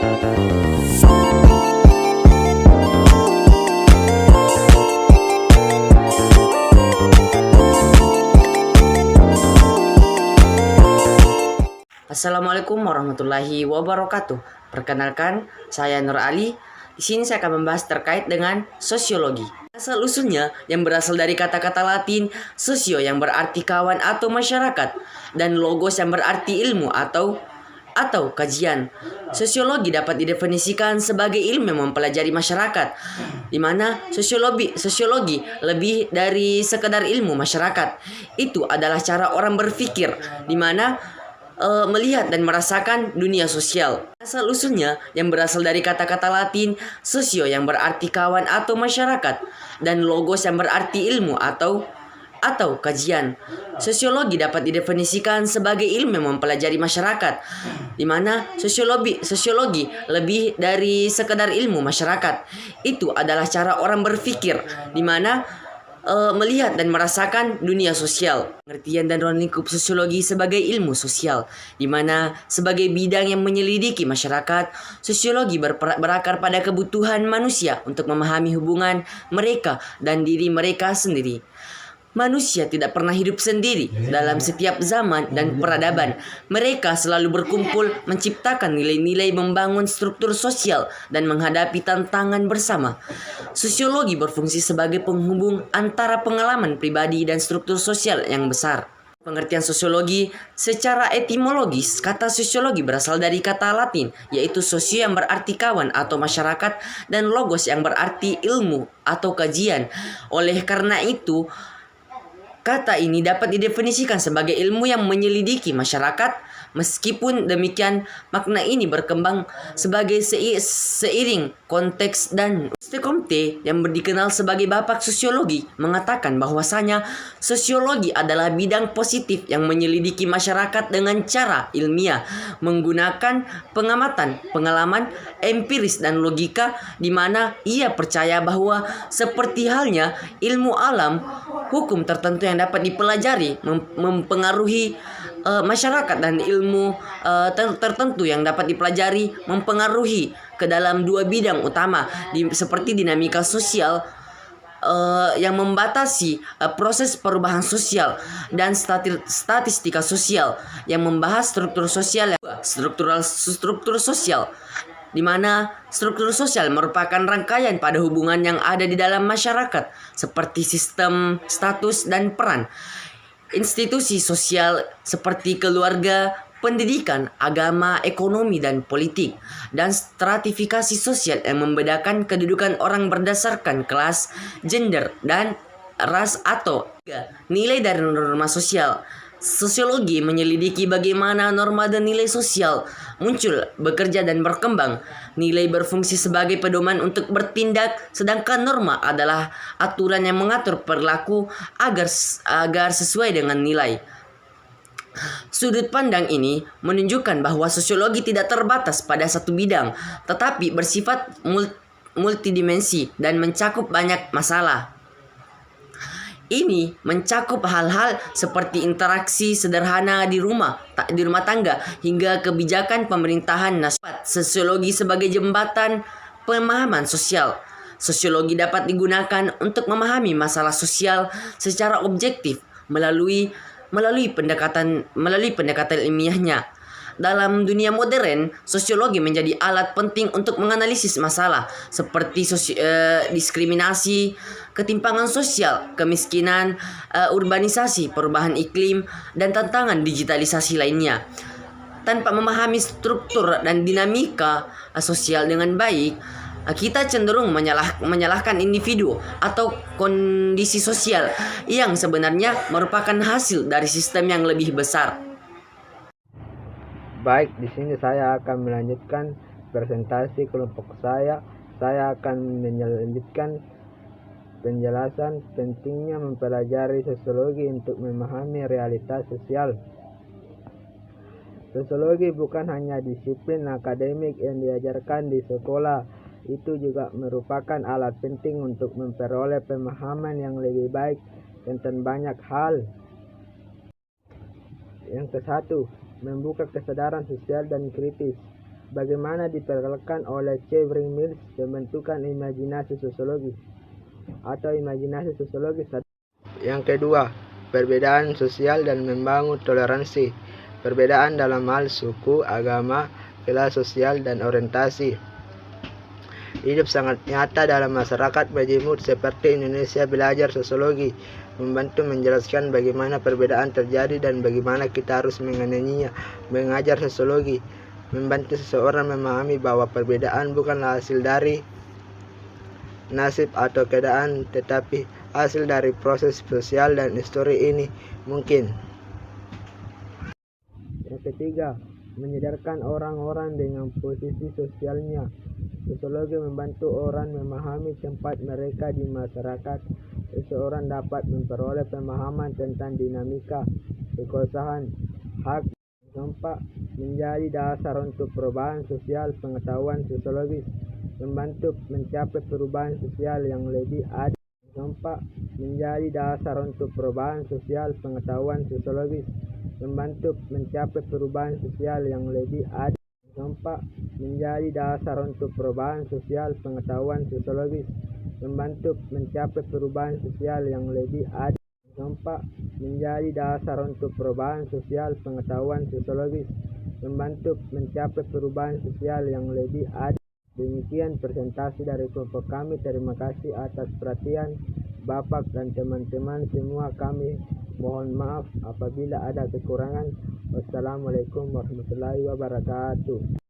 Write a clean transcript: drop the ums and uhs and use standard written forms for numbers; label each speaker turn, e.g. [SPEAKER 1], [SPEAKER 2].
[SPEAKER 1] Assalamualaikum warahmatullahi wabarakatuh. Perkenalkan, saya Nur Ali. Di sini saya akan membahas terkait dengan sosiologi. Asal usulnya yang berasal dari kata-kata Latin sosio yang berarti kawan atau masyarakat, dan logos yang berarti ilmu atau kajian. Sosiologi dapat didefinisikan sebagai ilmu yang mempelajari masyarakat, di mana sosiologi lebih dari sekedar ilmu masyarakat. Itu adalah cara orang berpikir, di mana melihat dan merasakan dunia sosial. Asal usulnya yang berasal dari kata-kata Latin sosio yang berarti kawan atau masyarakat, dan logos yang berarti ilmu atau kajian. Sosiologi dapat didefinisikan sebagai ilmu yang mempelajari masyarakat, di mana sosiologi lebih dari sekedar ilmu masyarakat. Itu adalah cara orang berpikir, di mana melihat dan merasakan dunia sosial. Pengertian dan ruang lingkup sosiologi sebagai ilmu sosial, di mana sebagai bidang yang menyelidiki masyarakat, sosiologi berakar pada kebutuhan manusia untuk memahami hubungan mereka dan diri mereka sendiri. Manusia tidak pernah hidup sendiri dalam setiap zaman dan peradaban. Mereka selalu berkumpul, menciptakan nilai-nilai, membangun struktur sosial, dan menghadapi tantangan bersama. Sosiologi berfungsi sebagai penghubung antara pengalaman pribadi dan struktur sosial yang besar. Pengertian sosiologi secara etimologis, kata sosiologi berasal dari kata Latin, yaitu sosio yang berarti kawan atau masyarakat, dan logos yang berarti ilmu atau kajian. Oleh karena itu, kata ini dapat didefinisikan sebagai ilmu yang menyelidiki masyarakat. Meskipun demikian, makna ini berkembang sebagai seiring konteks, dan Auguste Comte yang dikenal sebagai bapak sosiologi mengatakan bahwasanya sosiologi adalah bidang positif yang menyelidiki masyarakat dengan cara ilmiah, menggunakan pengamatan, pengalaman, empiris, dan logika, di mana ia percaya bahwa seperti halnya ilmu alam, hukum tertentu yang dapat dipelajari mempengaruhi masyarakat, dan ilmu tertentu yang dapat dipelajari mempengaruhi ke dalam dua bidang utama, seperti dinamika sosial yang membatasi proses perubahan sosial, dan statistika sosial yang membahas struktur sosial, struktur sosial, di mana struktur sosial merupakan rangkaian pada hubungan yang ada di dalam masyarakat, seperti sistem, status, dan peran institusi sosial seperti keluarga, pendidikan, agama, ekonomi, dan politik, dan stratifikasi sosial yang membedakan kedudukan orang berdasarkan kelas, gender, dan ras atau nilai dari norma sosial. Sosiologi menyelidiki bagaimana norma dan nilai sosial muncul, bekerja, dan berkembang. Nilai berfungsi sebagai pedoman untuk bertindak, sedangkan norma adalah aturan yang mengatur perilaku agar sesuai dengan nilai. Sudut pandang ini menunjukkan bahwa sosiologi tidak terbatas pada satu bidang, tetapi bersifat multidimensi dan mencakup banyak masalah. Ini mencakup hal-hal seperti interaksi sederhana di rumah tangga hingga kebijakan pemerintahan nasional. Sosiologi sebagai jembatan pemahaman sosial. Sosiologi dapat digunakan untuk memahami masalah sosial secara objektif melalui pendekatan ilmiahnya. Dalam dunia modern, sosiologi menjadi alat penting untuk menganalisis masalah seperti diskriminasi, ketimpangan sosial, kemiskinan, urbanisasi, perubahan iklim, dan tantangan digitalisasi lainnya. Tanpa memahami struktur dan dinamika sosial dengan baik, kita cenderung menyalahkan individu atau kondisi sosial yang sebenarnya merupakan hasil dari sistem yang lebih besar.
[SPEAKER 2] Baik, di sini saya akan melanjutkan presentasi kelompok saya. Saya akan melanjutkan penjelasan pentingnya mempelajari sosiologi untuk memahami realitas sosial. Sosiologi bukan hanya disiplin akademik yang diajarkan di sekolah, itu juga merupakan alat penting untuk memperoleh pemahaman yang lebih baik tentang banyak hal. Yang ke-1, membuka kesadaran sosial dan kritis. Bagaimana diperkenalkan oleh Chevring Mills pembentukan imajinasi sosiologis atau imajinasi sosiologis. Yang kedua, perbedaan sosial dan membangun toleransi. Perbedaan dalam hal suku, agama, kelas sosial, dan orientasi hidup sangat nyata dalam masyarakat majemuk seperti Indonesia. Belajar sosiologi membantu menjelaskan bagaimana perbedaan terjadi dan bagaimana kita harus mengenalinya. Mengajar sosiologi membantu seseorang memahami bahwa perbedaan bukanlah hasil dari nasib atau keadaan, tetapi hasil dari proses sosial dan histori ini mungkin. Yang ketiga, menyadarkan orang-orang dengan posisi sosialnya. Sosiologi membantu orang memahami tempat mereka di masyarakat. Seseorang dapat memperoleh pemahaman tentang dinamika, kekuasaan, hak, dampak menjadi dasar untuk perubahan sosial. Pengetahuan sosiologis membantu mencapai perubahan sosial yang lebih adil. Dampak menjadi dasar untuk perubahan sosial. Pengetahuan sosiologis membantu mencapai perubahan sosial yang lebih adil. Dampak menjadi dasar untuk perubahan sosial. Pengetahuan sosiologis membantu mencapai perubahan sosial yang lebih adil. Dampak menjadi dasar untuk perubahan sosial. Pengetahuan sosiologis membantu mencapai perubahan sosial yang lebih adil. Demikian presentasi dari kelompok kami. Terima kasih atas perhatian Bapak dan teman-teman semua. Kami mohon maaf apabila ada kekurangan. Wassalamualaikum warahmatullahi wabarakatuh.